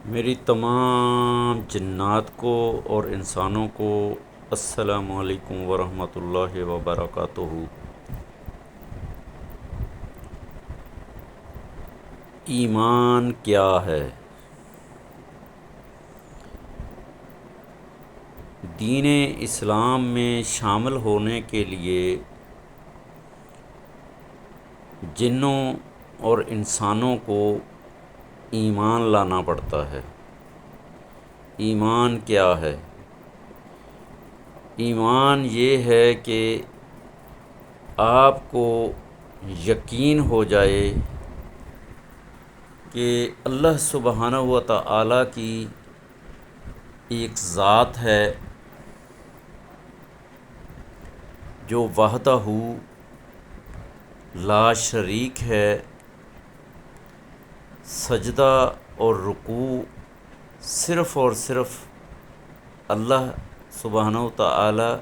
میری تمام جنات کو اور انسانوں کو السلام علیکم ورحمۃ اللہ وبرکاتہ۔ ایمان کیا ہے؟ دین اسلام میں شامل ہونے کے لیے جنوں اور انسانوں کو ایمان لانا پڑتا ہے۔ ایمان کیا ہے؟ ایمان یہ ہے کہ آپ کو یقین ہو جائے کہ اللہ سبحانہ و تعالیٰ کی ایک ذات ہے جو وحدہ لا شریک ہے، سجدہ اور رکوع صرف اور صرف اللہ سبحانہ و تعالیٰ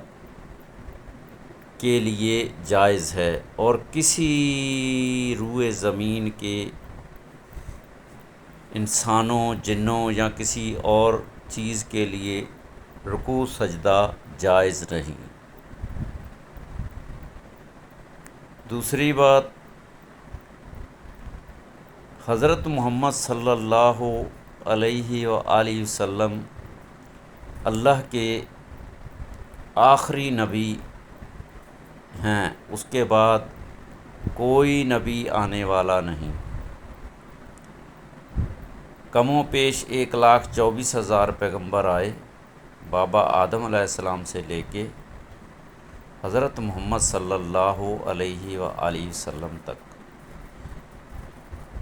کے لیے جائز ہے، اور کسی روئے زمین کے انسانوں، جنوں یا کسی اور چیز کے لیے رکوع سجدہ جائز نہیں۔ دوسری بات، حضرت محمد صلی اللہ علیہ وآلہ وسلم اللہ کے آخری نبی ہیں، اس کے بعد کوئی نبی آنے والا نہیں۔ کم و بیش 1,24,000 پیغمبر آئے، بابا آدم علیہ السلام سے لے کے حضرت محمد صلی اللہ علیہ وآلہ وسلم تک،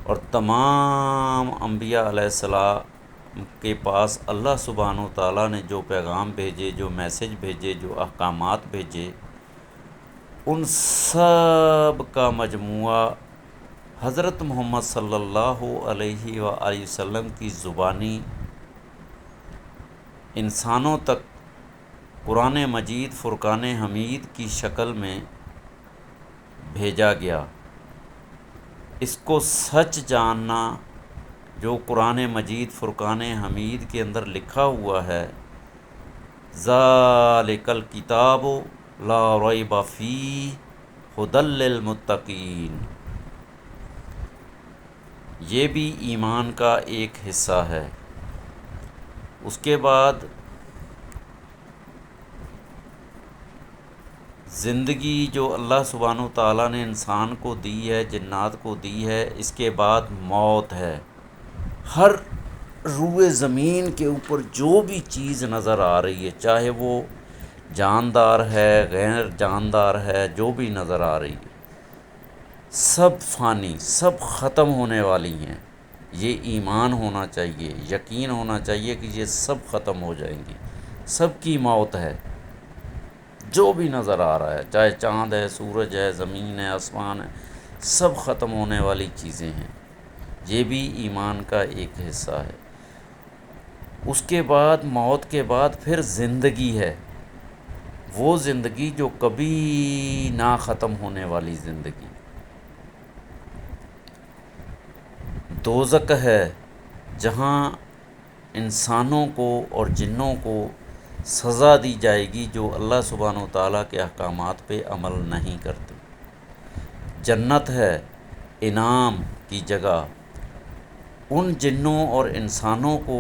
اور تمام انبیاء علیہ السلام کے پاس اللہ سبحانہ و تعالیٰ نے جو پیغام بھیجے، جو میسج بھیجے، جو احکامات بھیجے، ان سب کا مجموعہ حضرت محمد صلی اللہ علیہ وآلہ وسلم کی زبانی انسانوں تک قرآن مجید فرقان حمید کی شکل میں بھیجا گیا۔ اس کو سچ جاننا جو قرآن مجید فرقان حمید کے اندر لکھا ہوا ہے، ذالک الکتاب لا ریب فیہ ھدی للمتقین، یہ بھی ایمان کا ایک حصہ ہے۔ اس کے بعد زندگی جو اللہ سبحانہ و تعالیٰ نے انسان کو دی ہے، جنات کو دی ہے، اس کے بعد موت ہے۔ ہر روئے زمین کے اوپر جو بھی چیز نظر آ رہی ہے، چاہے وہ جاندار ہے، غیر جاندار ہے، جو بھی نظر آ رہی ہے، سب فانی، سب ختم ہونے والی ہیں۔ یہ ایمان ہونا چاہیے، یقین ہونا چاہیے کہ یہ سب ختم ہو جائیں گی، سب کی موت ہے۔ جو بھی نظر آ رہا ہے، چاہے چاند ہے، سورج ہے، زمین ہے، آسمان ہے، سب ختم ہونے والی چیزیں ہیں۔ یہ بھی ایمان کا ایک حصہ ہے۔ اس کے بعد، موت کے بعد پھر زندگی ہے، وہ زندگی جو کبھی نہ ختم ہونے والی زندگی۔ دوزخ ہے، جہاں انسانوں کو اور جنوں کو سزا دی جائے گی جو اللہ سبحانہ و تعالیٰ کے احکامات پہ عمل نہیں کرتے۔ جنت ہے، انعام کی جگہ، ان جنوں اور انسانوں کو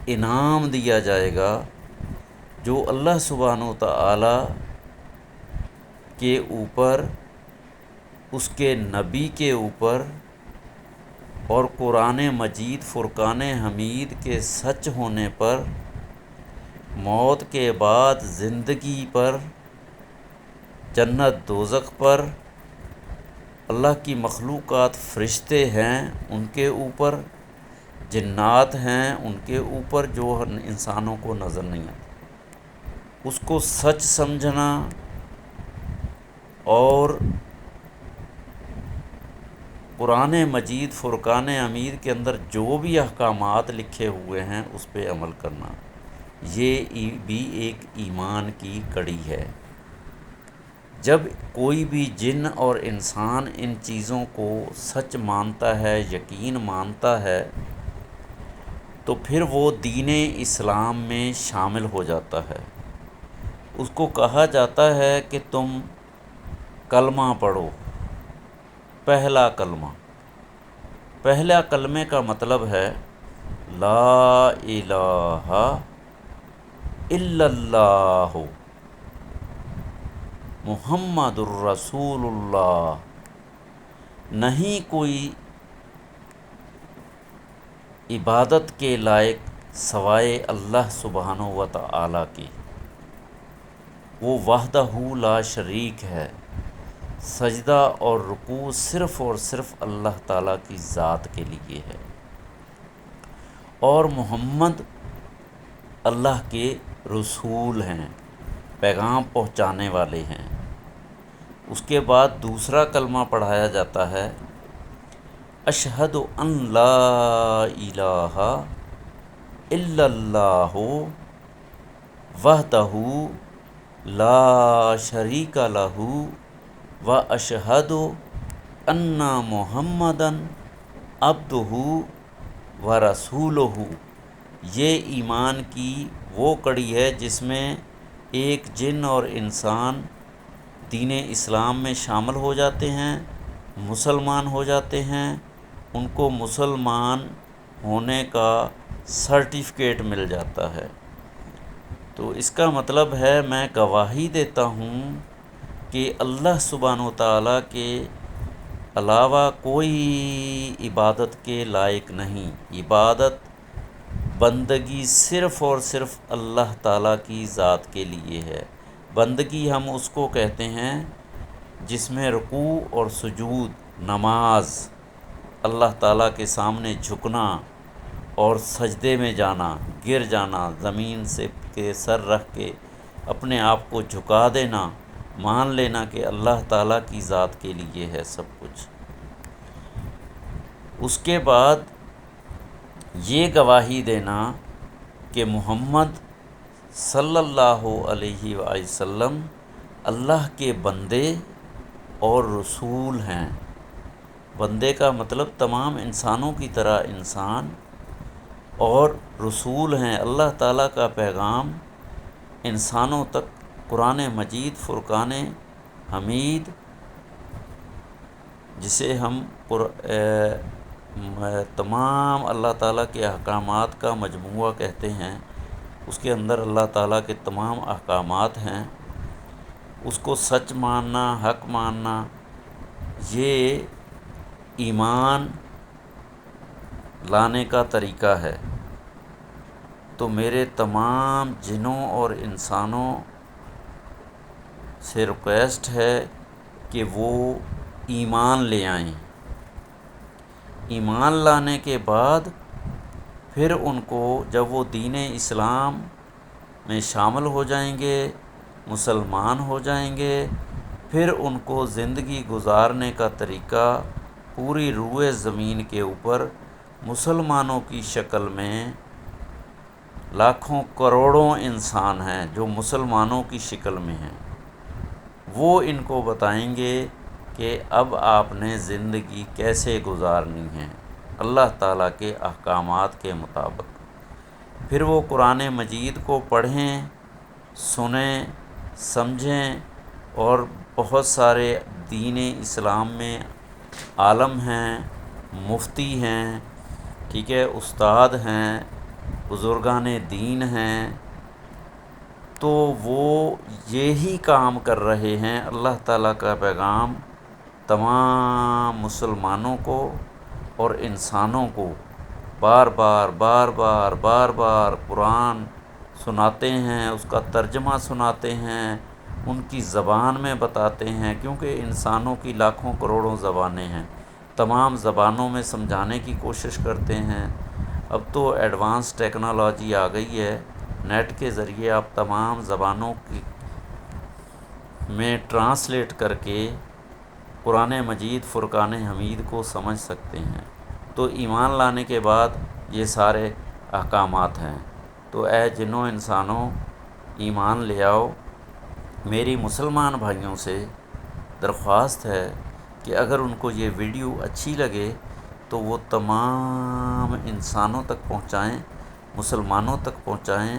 انعام دیا جائے گا جو اللہ سبحانہ و تعالیٰ کے اوپر، اس کے نبی کے اوپر اور قرآن مجید فرقان حمید کے سچ ہونے پر، موت کے بعد زندگی پر، جنت دوزخ پر، اللہ کی مخلوقات فرشتے ہیں ان کے اوپر، جنات ہیں ان کے اوپر، جو انسانوں کو نظر نہیں آتا، اس کو سچ سمجھنا اور قرآن مجید فرقان حمید کے اندر جو بھی احکامات لکھے ہوئے ہیں اس پہ عمل کرنا، یہ بھی ایک ایمان کی کڑی ہے۔ جب کوئی بھی جن اور انسان ان چیزوں کو سچ مانتا ہے، یقین مانتا ہے، تو پھر وہ دین اسلام میں شامل ہو جاتا ہے۔ اس کو کہا جاتا ہے کہ تم کلمہ پڑھو، پہلا کلمہ۔ پہلا کلمے کا مطلب ہے لا الہ الا اللہ محمد الرسول اللہ، نہیں کوئی عبادت کے لائق سوائے اللہ سبحانہ و تعالیٰ کی، وہ وحدہ لا شریک ہے، سجدہ اور رکوع صرف اور صرف اللہ تعالیٰ کی ذات کے لیے ہے، اور محمد اللہ کے رسول ہیں، پیغام پہنچانے والے ہیں۔ اس کے بعد دوسرا کلمہ پڑھایا جاتا ہے اشہد ان لا الہ الا اللہ وحدہ لا شریک لہ و اشہد ان محمدً عبدہ و رسولہ۔ یہ ایمان کی وہ کڑی ہے جس میں ایک جن اور انسان دین اسلام میں شامل ہو جاتے ہیں، مسلمان ہو جاتے ہیں، ان کو مسلمان ہونے کا سرٹیفکیٹ مل جاتا ہے۔ تو اس کا مطلب ہے میں گواہی دیتا ہوں کہ اللہ سبحانہ و تعالیٰ کے علاوہ کوئی عبادت کے لائق نہیں، عبادت بندگی صرف اور صرف اللہ تعالیٰ کی ذات کے لیے ہے۔ بندگی ہم اس کو کہتے ہیں جس میں رکوع اور سجود، نماز، اللہ تعالیٰ کے سامنے جھکنا اور سجدے میں جانا، گر جانا، زمین سے کے سر رکھ کے اپنے آپ کو جھکا دینا، مان لینا کہ اللہ تعالیٰ کی ذات کے لیے ہے سب کچھ۔ اس کے بعد یہ گواہی دینا کہ محمد صلی اللہ علیہ وآلہ وسلم اللہ کے بندے اور رسول ہیں۔ بندے کا مطلب تمام انسانوں کی طرح انسان، اور رسول ہیں، اللہ تعالیٰ کا پیغام انسانوں تک قرآن مجید، فرقان حمید، جسے ہم تمام اللہ تعالیٰ کے احکامات کا مجموعہ کہتے ہیں، اس کے اندر اللہ تعالیٰ کے تمام احکامات ہیں، اس کو سچ ماننا، حق ماننا، یہ ایمان لانے کا طریقہ ہے۔ تو میرے تمام جنوں اور انسانوں سے ریکویسٹ ہے کہ وہ ایمان لے آئیں۔ ایمان لانے کے بعد پھر ان کو جب وہ دین اسلام میں شامل ہو جائیں گے، مسلمان ہو جائیں گے، پھر ان کو زندگی گزارنے کا طریقہ پوری روئے زمین کے اوپر مسلمانوں کی شکل میں لاکھوں کروڑوں انسان ہیں جو مسلمانوں کی شکل میں ہیں، وہ ان کو بتائیں گے کہ اب آپ نے زندگی کیسے گزارنی ہے اللہ تعالیٰ کے احکامات کے مطابق۔ پھر وہ قرآن مجید کو پڑھیں، سنیں، سمجھیں، اور بہت سارے دین اسلام میں عالم ہیں، مفتی ہیں، ٹھیک ہے، استاد ہیں، بزرگان دین ہیں، تو وہ یہی کام کر رہے ہیں، اللہ تعالیٰ کا پیغام تمام مسلمانوں کو اور انسانوں کو بار بار بار بار بار بار قرآن سناتے ہیں، اس کا ترجمہ سناتے ہیں، ان کی زبان میں بتاتے ہیں، کیونکہ انسانوں کی لاکھوں کروڑوں زبانیں ہیں، تمام زبانوں میں سمجھانے کی کوشش کرتے ہیں۔ اب تو ایڈوانس ٹیکنالوجی آ گئی ہے، نیٹ کے ذریعے آپ تمام زبانوں کی میں ٹرانسلیٹ کر کے قرآن مجید، فرقان حمید کو سمجھ سکتے ہیں۔ تو ایمان لانے کے بعد یہ سارے احکامات ہیں۔ تو اے جنوں انسانوں، ایمان لے آؤ۔ میری مسلمان بھائیوں سے درخواست ہے کہ اگر ان کو یہ ویڈیو اچھی لگے تو وہ تمام انسانوں تک پہنچائیں، مسلمانوں تک پہنچائیں،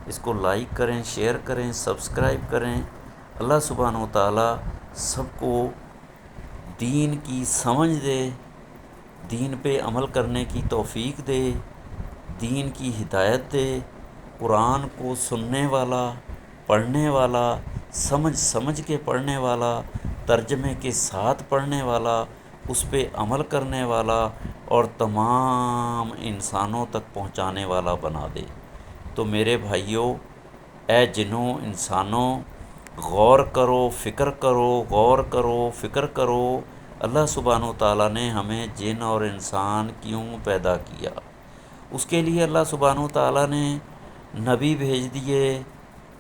اس کو لائک کریں، شیئر کریں، سبسکرائب کریں۔ اللہ سبحانہ و تعالیٰ سب کو دین کی سمجھ دے، دین پہ عمل کرنے کی توفیق دے، دین کی ہدایت دے، قرآن کو سننے والا، پڑھنے والا، سمجھ کے پڑھنے والا، ترجمے کے ساتھ پڑھنے والا، اس پہ عمل کرنے والا اور تمام انسانوں تک پہنچانے والا بنا دے۔ تو میرے بھائیوں، اے جنوں انسانوں، غور کرو، فکر کرو، غور کرو، فکر کرو، اللہ سبحانہ و تعالیٰ نے ہمیں جن اور انسان کیوں پیدا کیا؟ اس کے لیے اللہ سبحانہ و تعالیٰ نے نبی بھیج دیے،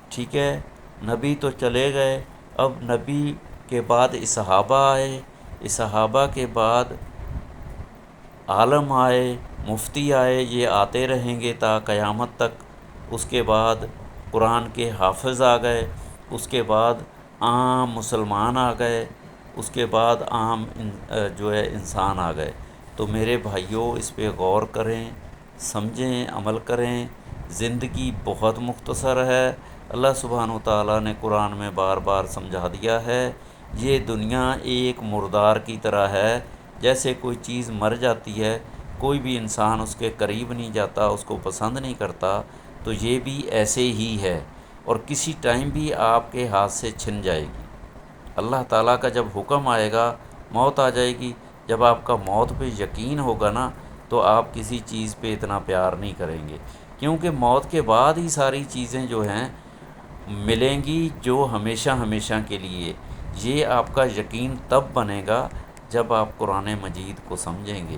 ٹھیک ہے، نبی تو چلے گئے، اب نبی کے بعد صحابہ آئے، صحابہ کے بعد عالم آئے، مفتی آئے، یہ آتے رہیں گے تا قیامت تک۔ اس کے بعد قرآن کے حافظ آ گئے، اس کے بعد عام مسلمان آ گئے، اس کے بعد عام جو ہے انسان آ گئے۔ تو میرے بھائیوں، اس پہ غور کریں، سمجھیں، عمل کریں۔ زندگی بہت مختصر ہے، اللہ سبحانہ و تعالیٰ نے قرآن میں بار بار سمجھا دیا ہے۔ یہ دنیا ایک مردار کی طرح ہے، جیسے کوئی چیز مر جاتی ہے، کوئی بھی انسان اس کے قریب نہیں جاتا، اس کو پسند نہیں کرتا، تو یہ بھی ایسے ہی ہے، اور کسی ٹائم بھی آپ کے ہاتھ سے چھن جائے گی۔ اللہ تعالیٰ کا جب حکم آئے گا، موت آ جائے گی۔ جب آپ کا موت پہ یقین ہوگا نا، تو آپ کسی چیز پہ اتنا پیار نہیں کریں گے، کیونکہ موت کے بعد ہی ساری چیزیں جو ہیں ملیں گی، جو ہمیشہ ہمیشہ کے لیے۔ یہ آپ کا یقین تب بنے گا جب آپ قرآن مجید کو سمجھیں گے۔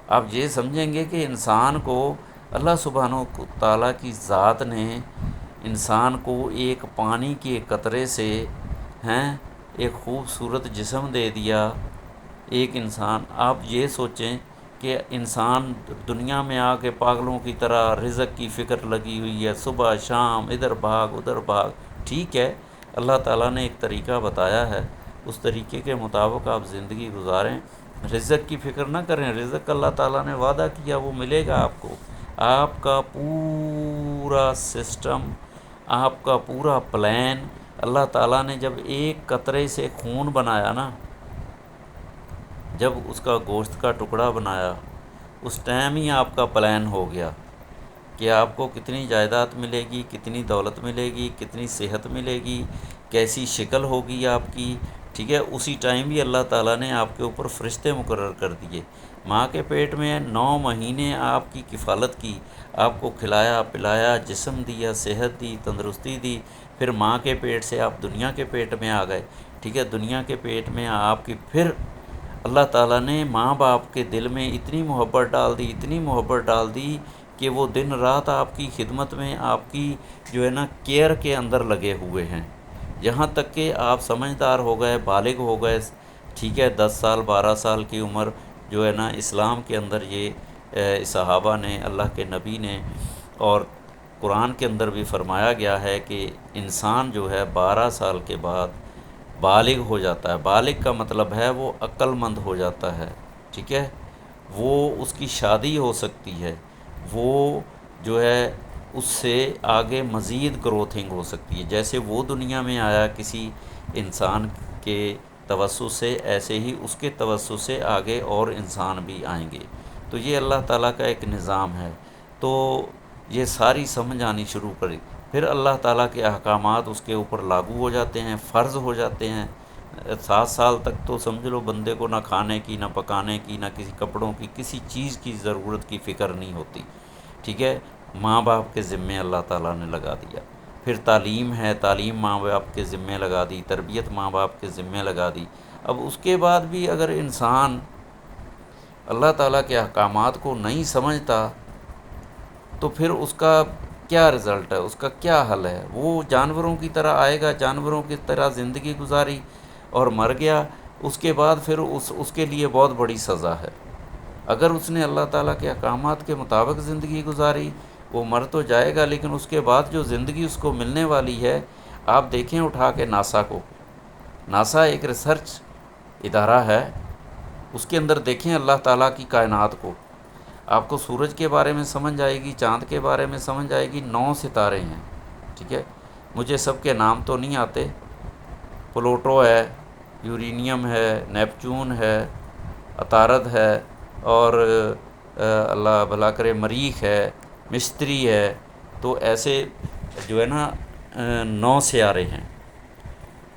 آپ یہ سمجھیں گے کہ انسان کو اللہ سبحانہ و تعالیٰ کی ذات نے انسان کو ایک پانی کے قطرے سے ایک خوبصورت جسم دے دیا۔ ایک انسان، آپ یہ سوچیں کہ انسان دنیا میں آ کے پاگلوں کی طرح رزق کی فکر لگی ہوئی ہے، صبح شام ادھر بھاگ ادھر بھاگ۔ ٹھیک ہے، اللہ تعالیٰ نے ایک طریقہ بتایا ہے، اس طریقے کے مطابق آپ زندگی گزاریں، رزق کی فکر نہ کریں۔ رزق اللہ تعالیٰ نے وعدہ کیا، وہ ملے گا آپ کو۔ آپ کا پورا سسٹم، آپ کا پورا پلان، اللہ تعالیٰ نے جب ایک قطرے سے خون بنایا نا، جب اس کا گوشت کا ٹکڑا بنایا، اس ٹائم ہی آپ کا پلان ہو گیا کہ آپ کو کتنی جائیداد ملے گی، کتنی دولت ملے گی، کتنی صحت ملے گی، کیسی شکل ہوگی آپ کی۔ ٹھیک ہے، اسی ٹائم بھی اللہ تعالیٰ نے آپ کے اوپر فرشتے مقرر کر دیے۔ ماں کے پیٹ میں 9 مہینے آپ کی کفالت کی، آپ کو کھلایا پلایا، جسم دیا، صحت دی، تندرستی دی۔ پھر ماں کے پیٹ سے آپ دنیا کے پیٹ میں آ گئے۔ ٹھیک ہے، دنیا کے پیٹ میں آپ کی پھر اللہ تعالیٰ نے ماں باپ کے دل میں اتنی محبت ڈال دی، اتنی محبت ڈال دی کہ وہ دن رات آپ کی خدمت میں، آپ کی جو ہے نا کیئر کے اندر لگے ہوئے ہیں، یہاں تک کہ آپ سمجھدار ہو گئے، بالغ ہو گئے۔ ٹھیک ہے، 10 سال 12 سال کی عمر جو ہے نا اسلام کے اندر یہ صحابہ نے، اللہ کے نبی نے، اور قرآن کے اندر بھی فرمایا گیا ہے کہ انسان جو ہے 12 سال کے بعد بالغ ہو جاتا ہے۔ بالغ کا مطلب ہے وہ عقل مند ہو جاتا ہے۔ ٹھیک ہے، وہ اس کی شادی ہو سکتی ہے، وہ جو ہے اس سے آگے مزید گروتھنگ ہو سکتی ہے۔ جیسے وہ دنیا میں آیا کسی انسان کے توسط سے، ایسے ہی اس کے توسط سے آگے اور انسان بھی آئیں گے۔ تو یہ اللہ تعالیٰ کا ایک نظام ہے۔ تو یہ ساری سمجھ آنی شروع کری، پھر اللہ تعالیٰ کے احکامات اس کے اوپر لاگو ہو جاتے ہیں، فرض ہو جاتے ہیں۔ 7 سال تک تو سمجھ لو بندے کو نہ کھانے کی، نہ پکانے کی، نہ کسی کپڑوں کی، کسی چیز کی ضرورت کی فکر نہیں ہوتی۔ ٹھیک ہے، ماں باپ کے ذمے اللہ تعالیٰ نے لگا دیا۔ پھر تعلیم ہے، تعلیم ماں باپ کے ذمے لگا دی، تربیت ماں باپ کے ذمے لگا دی۔ اب اس کے بعد بھی اگر انسان اللہ تعالیٰ کے احکامات کو نہیں سمجھتا تو پھر اس کا کیا رزلٹ ہے، اس کا کیا حل ہے؟ وہ جانوروں کی طرح آئے گا، جانوروں کی طرح زندگی گزاری اور مر گیا۔ اس کے بعد پھر اس کے لیے بہت بڑی سزا ہے۔ اگر اس نے اللہ تعالیٰ کے احکامات کے مطابق زندگی گزاری، وہ مر تو جائے گا، لیکن اس کے بعد جو زندگی اس کو ملنے والی ہے، آپ دیکھیں اٹھا کے ناسا کو۔ ناسا ایک ریسرچ ادارہ ہے، اس کے اندر دیکھیں اللہ تعالیٰ کی کائنات کو، آپ کو سورج کے بارے میں سمجھ آئے گی، چاند کے بارے میں سمجھ آئے گی، 9 ستارے ہیں، ٹھیک ہے، مجھے سب کے نام تو نہیں آتے، پلوٹو ہے، یورینیم ہے، نیپچون ہے، عطارد ہے، اور اللہ بھلا کرے مریخ ہے، مستری ہے، تو ایسے جو ہے نا 9 سیارے ہیں،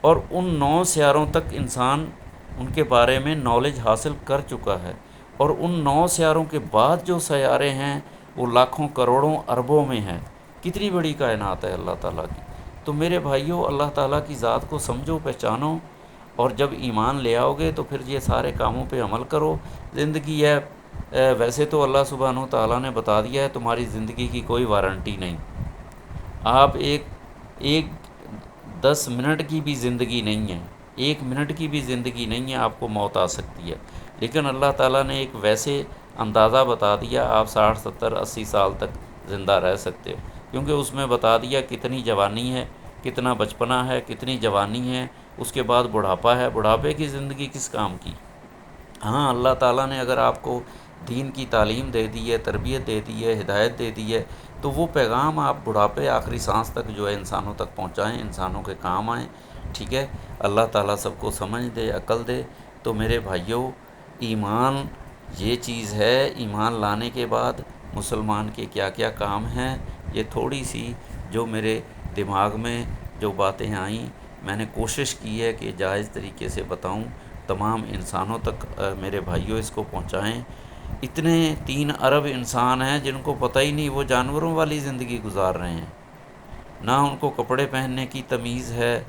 اور ان 9 سیاروں تک انسان ان کے بارے میں نالج حاصل کر چکا ہے، اور ان 9 سیاروں کے بعد جو سیارے ہیں وہ لاکھوں کروڑوں اربوں میں ہیں۔ کتنی بڑی کائنات ہے اللہ تعالیٰ کی۔ تو میرے بھائیوں، اللہ تعالیٰ کی ذات کو سمجھو، پہچانو، اور جب ایمان لے آؤ گے تو پھر یہ سارے کاموں پہ عمل کرو۔ زندگی ہے، ویسے تو اللہ سبحانہ و تعالیٰ نے بتا دیا ہے تمہاری زندگی کی کوئی وارنٹی نہیں، آپ ایک 10 منٹ کی بھی زندگی نہیں ہے، 1 منٹ کی بھی زندگی نہیں ہے، آپ کو موت آ سکتی ہے، لیکن اللہ تعالیٰ نے ایک ویسے اندازہ بتا دیا، آپ 60 70 80 سال تک زندہ رہ سکتے ہو، کیونکہ اس میں بتا دیا کتنی جوانی ہے، کتنا بچپنا ہے، کتنی جوانی ہے، اس کے بعد بڑھاپا ہے، بڑھاپے کی زندگی کس کام کی۔ ہاں، اللہ تعالیٰ نے اگر آپ کو دین کی تعلیم دے دی ہے، تربیت دے دی ہے، ہدایت دے دی ہے، تو وہ پیغام آپ بڑھاپے آخری سانس تک جو ہے انسانوں تک پہنچائیں، انسانوں کے کام آئیں، ٹھیک ہے۔ اللہ تعالیٰ سب کو سمجھ دے، عقل دے۔ تو میرے بھائیوں، ایمان یہ چیز ہے، ایمان لانے کے بعد مسلمان کے کیا کیا کام ہیں، یہ تھوڑی سی جو میرے دماغ میں جو باتیں آئیں، میں نے کوشش کی ہے کہ جائز طریقے سے بتاؤں، تمام انسانوں تک میرے بھائیوں اس کو پہنچائیں۔ اتنے 3 ارب انسان ہیں جن کو پتہ ہی نہیں وہ جانوروں والی زندگی گزار رہے ہیں، نہ ان کو کپڑے پہننے کی تمیز ہے،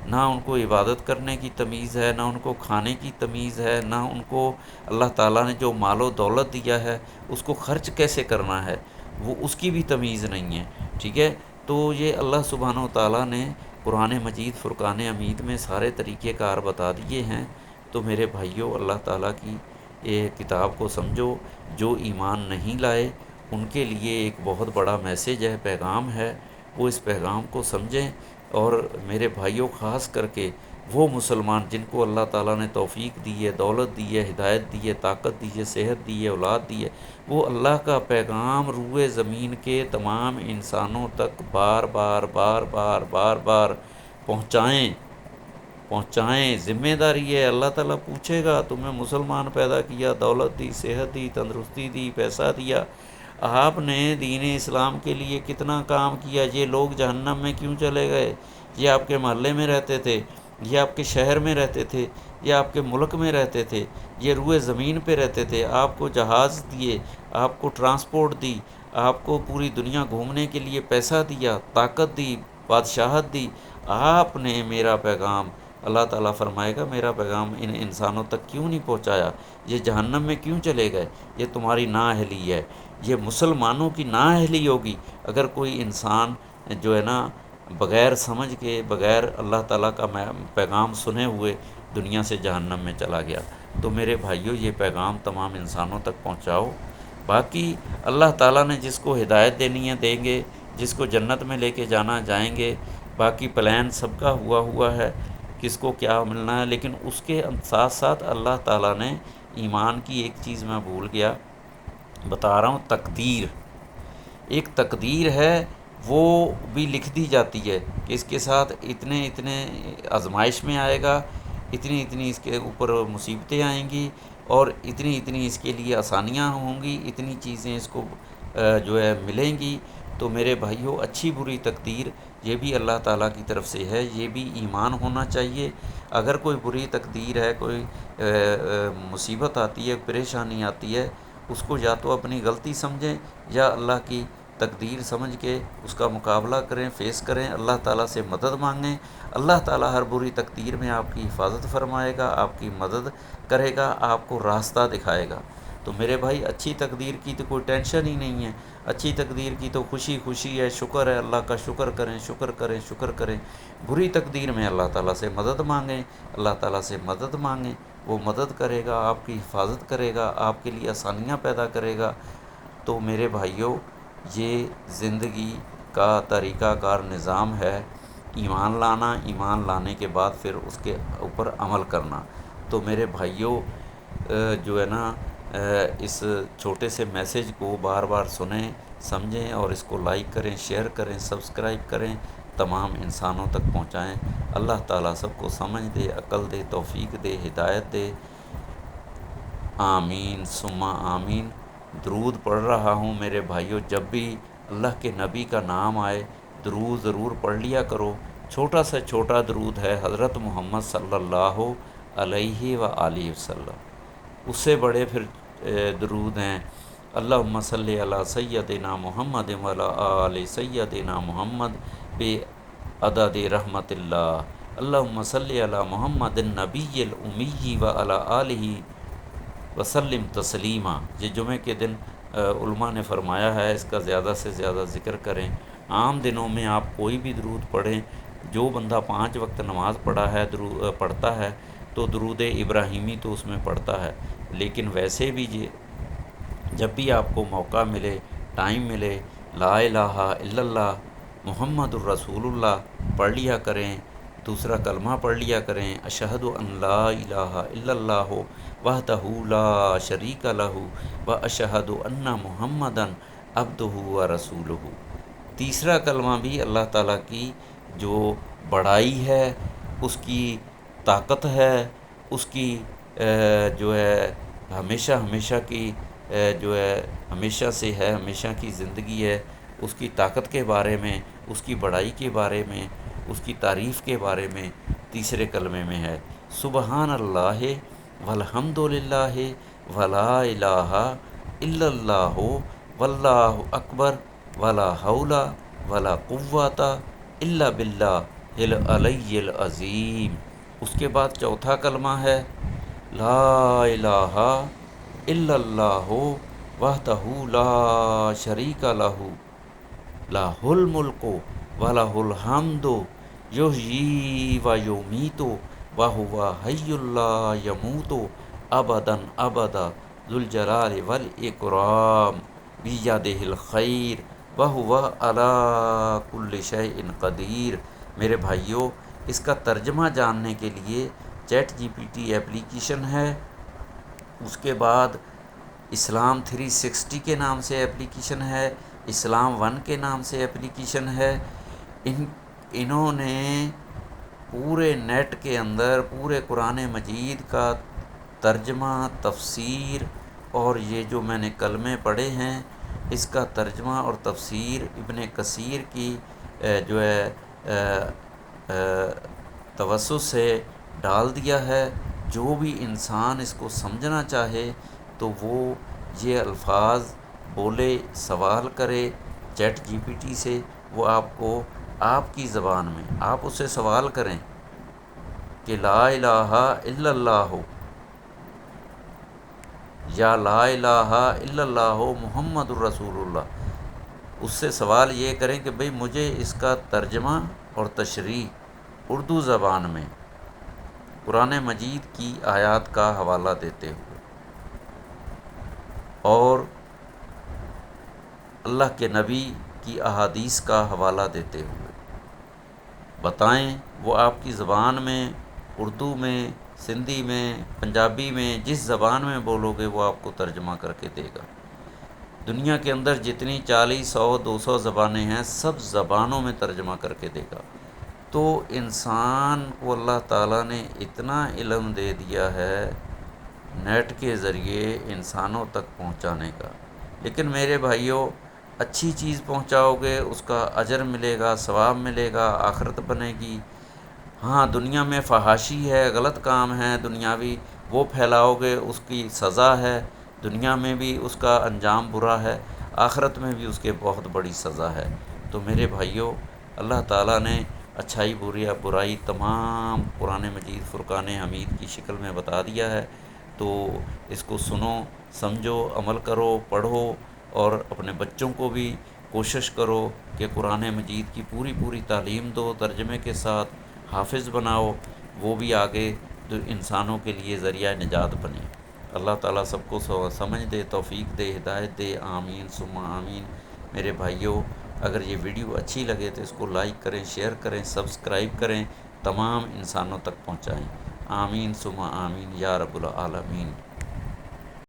نہ ان کو عبادت کرنے کی تمیز ہے، نہ ان کو کھانے کی تمیز ہے، نہ ان کو اللہ تعالیٰ نے جو مال و دولت دیا ہے اس کو خرچ کیسے کرنا ہے وہ اس کی بھی تمیز نہیں ہے، ٹھیک ہے۔ تو یہ اللہ سبحانہ و تعالیٰ نے قرآن مجید فرقان حمید میں سارے طریقۂ کار بتا دیے ہیں۔ تو میرے بھائیوں، اللہ تعالیٰ کی یہ کتاب کو سمجھو، جو ایمان نہیں لائے ان کے لیے ایک بہت بڑا میسیج ہے، پیغام ہے، وہ اس پیغام کو سمجھیں۔ اور میرے بھائیوں، خاص کر کے وہ مسلمان جن کو اللہ تعالیٰ نے توفیق دی ہے، دولت دی ہے، ہدایت دی ہے، طاقت دی ہے، صحت دی ہے، اولاد دی ہے، وہ اللہ کا پیغام روئے زمین کے تمام انسانوں تک بار بار بار بار بار بار پہنچائیں، ذمہ داری ہے۔ اللہ تعالیٰ پوچھے گا، تمہیں مسلمان پیدا کیا، دولت دی، صحت دی، تندرستی دی، پیسہ دیا، آپ نے دین اسلام کے لیے کتنا کام کیا، یہ لوگ جہنم میں کیوں چلے گئے؟ یہ آپ کے محلے میں رہتے تھے، یہ آپ کے شہر میں رہتے تھے، یہ آپ کے ملک میں رہتے تھے، یہ روئے زمین پہ رہتے تھے، آپ کو جہاز دیے، آپ کو ٹرانسپورٹ دی، آپ کو پوری دنیا گھومنے کے لیے پیسہ دیا، طاقت دی، بادشاہت دی، آپ نے میرا پیغام، اللہ تعالیٰ فرمائے گا، میرا پیغام ان انسانوں تک کیوں نہیں پہنچایا؟ یہ جہنم میں کیوں چلے گئے؟ یہ تمہاری نااہلی ہے، یہ مسلمانوں کی نااہلی ہوگی اگر کوئی انسان جو ہے نا بغیر سمجھ کے، بغیر اللہ تعالیٰ کا پیغام سنے ہوئے دنیا سے جہنم میں چلا گیا۔ تو میرے بھائیوں، یہ پیغام تمام انسانوں تک پہنچاؤ۔ باقی اللہ تعالیٰ نے جس کو ہدایت دینی ہے دیں گے، جس کو جنت میں لے کے جانا جائیں گے، باقی پلان سب کا ہوا ہے، کس کو کیا ملنا ہے۔ لیکن اس کے ساتھ ساتھ اللہ تعالیٰ نے ایمان کی ایک چیز میں بھول گیا، بتا رہا ہوں، تقدیر، ایک تقدیر ہے، وہ بھی لکھ دی جاتی ہے کہ اس کے ساتھ اتنے آزمائش میں آئے گا، اتنی اس کے اوپر مصیبتیں آئیں گی، اور اتنی اس کے لیے آسانیاں ہوں گی، اتنی چیزیں اس کو جو ہے ملیں گی۔ تو میرے بھائیوں، اچھی بری تقدیر یہ بھی اللہ تعالیٰ کی طرف سے ہے، یہ بھی ایمان ہونا چاہیے۔ اگر کوئی بری تقدیر ہے، کوئی مصیبت آتی ہے، پریشانی آتی ہے، اس کو یا تو اپنی غلطی سمجھیں یا اللہ کی تقدیر سمجھ کے اس کا مقابلہ کریں، فیس کریں، اللہ تعالیٰ سے مدد مانگیں۔ اللہ تعالیٰ ہر بری تقدیر میں آپ کی حفاظت فرمائے گا، آپ کی مدد کرے گا، آپ کو راستہ دکھائے گا۔ تو میرے بھائی، اچھی تقدیر کی تو کوئی ٹینشن ہی نہیں ہے، اچھی تقدیر کی تو خوشی ہے، شکر ہے، اللہ کا شکر کریں۔ بری تقدیر میں اللہ تعالیٰ سے مدد مانگیں، اللہ تعالیٰ سے مدد مانگیں، وہ مدد کرے گا، آپ کی حفاظت کرے گا، آپ کے لیے آسانیاں پیدا کرے گا۔ تو میرے بھائیوں، یہ زندگی کا طریقہ کار نظام ہے، ایمان لانا، ایمان لانے کے بعد پھر اس کے اوپر عمل کرنا۔ تو میرے بھائیوں، جو ہے نا اس چھوٹے سے میسیج کو بار بار سنیں، سمجھیں، اور اس کو لائک کریں، شیئر کریں، سبسکرائب کریں، تمام انسانوں تک پہنچائیں۔ اللہ تعالیٰ سب کو سمجھ دے، عقل دے، توفیق دے، ہدایت دے۔ آمین ثم آمین۔ درود پڑھ رہا ہوں میرے بھائیوں، جب بھی اللہ کے نبی کا نام آئے درود ضرور پڑھ لیا کرو۔ چھوٹا سے چھوٹا درود ہے حضرت محمد صلی اللہ علیہ وآلہ وسلم۔ اس سے بڑے پھر درود ہیں، اللہم صلی علی سیدنا محمد وعلی آل سیدنا محمد بے عدد رحمت اللہ، اللہم صلی علی محمد النبی الامی وعلی آلہ وسلم تسلیما۔ یہ جمعہ کے دن علماء نے فرمایا ہے اس کا زیادہ سے زیادہ ذکر کریں۔ عام دنوں میں آپ کوئی بھی درود پڑھیں، جو بندہ 5 وقت نماز پڑھتا ہے تو درود ابراہیمی تو اس میں پڑھتا ہے، لیکن ویسے بھی جب بھی آپ کو موقع ملے، ٹائم ملے، لا الہ الا اللہ محمد الرسول اللہ پڑھ لیا کریں، دوسرا کلمہ پڑھ لیا کریں، اشہد ان لا الہ الا اللہ وحدہ لا شریک لہ و اشہد ان محمدً عبدہ و رسولہ۔ تیسرا کلمہ بھی اللہ تعالیٰ کی جو بڑائی ہے، اس کی طاقت ہے، اس کی جو ہے ہمیشہ ہمیشہ کی جو ہے ہمیشہ سے ہے، ہمیشہ کی زندگی ہے، اس کی طاقت کے بارے میں، اس کی بڑائی کے بارے میں، اس کی تعریف کے بارے میں تیسرے کلمے میں ہے۔ سبحان اللہ والحمد للہ ولا الہ الا اللہ واللہ اکبر ولا حول ولا قوۃ الا باللہ العلی العظیم۔ اس کے بعد چوتھا کلمہ ہے لا الہ الا اللہ وحدہ لا شریک لہ لہ الملک ولہ الحمد یحیی و یمیت وہو حی لا یموت ابدا ابدا ذو الجلال والاکرام بیدہ الخیر وہو علی کل شیء قدیر۔ میرے بھائیوں، اس کا ترجمہ جاننے کے لیے chat G P T application ہے، اس کے بعد اسلام 360 کے نام سے اپلیکیشن ہے، اسلام 1 کے نام سے اپلیکیشن ہے۔ انہوں نے پورے نیٹ کے اندر پورے قرآن مجید کا ترجمہ، تفسیر، اور یہ جو میں نے کلمے پڑھے ہیں اس کا ترجمہ اور تفسیر ابن کثیر کی جو ہے توسط سے ڈال دیا ہے۔ جو بھی انسان اس کو سمجھنا چاہے تو وہ یہ الفاظ بولے، سوال کرے چیٹ جی پی ٹی سے، وہ آپ کو آپ کی زبان میں آپ اسے سوال کریں کہ لا الہ الا اللہ یا لا الہ الا اللہ محمد الرسول اللہ، اس سے سوال یہ کریں کہ بھئی مجھے اس کا ترجمہ اور تشریح اردو زبان میں قرآن مجید کی آیات کا حوالہ دیتے ہوئے اور اللہ کے نبی کی احادیث کا حوالہ دیتے ہوئے بتائیں۔ وہ آپ کی زبان میں، اردو میں، سندھی میں، پنجابی میں، جس زبان میں بولو گے وہ آپ کو ترجمہ کر کے دے گا۔ دنیا کے اندر جتنی 40، 100، 200 زبانیں ہیں سب زبانوں میں ترجمہ کر کے دے گا۔ تو انسان کو اللہ تعالیٰ نے اتنا علم دے دیا ہے نیٹ کے ذریعے انسانوں تک پہنچانے کا، لیکن میرے بھائیوں اچھی چیز پہنچاؤ گے اس کا اجر ملے گا، ثواب ملے گا، آخرت بنے گی۔ ہاں دنیا میں فحاشی ہے، غلط کام ہے دنیاوی، وہ پھیلاؤ گے اس کی سزا ہے، دنیا میں بھی اس کا انجام برا ہے، آخرت میں بھی اس کے بہت بڑی سزا ہے۔ تو میرے بھائیوں، اللہ تعالیٰ نے اچھائی برائی تمام قرآن مجید فرقان حمید کی شکل میں بتا دیا ہے، تو اس کو سنو، سمجھو، عمل کرو، پڑھو، اور اپنے بچوں کو بھی کوشش کرو کہ قرآن مجید کی پوری تعلیم دو، ترجمے کے ساتھ حافظ بناؤ، وہ بھی آگے انسانوں کے لیے ذریعہ نجات بنے۔ اللہ تعالیٰ سب کو سمجھ دے، توفیق دے، ہدایت دے، آمین ثم آمین۔ میرے بھائیوں، اگر یہ ویڈیو اچھی لگے تو اس کو لائک کریں، شیئر کریں، سبسکرائب کریں، تمام انسانوں تک پہنچائیں۔ آمین ثم آمین یا رب العالمین۔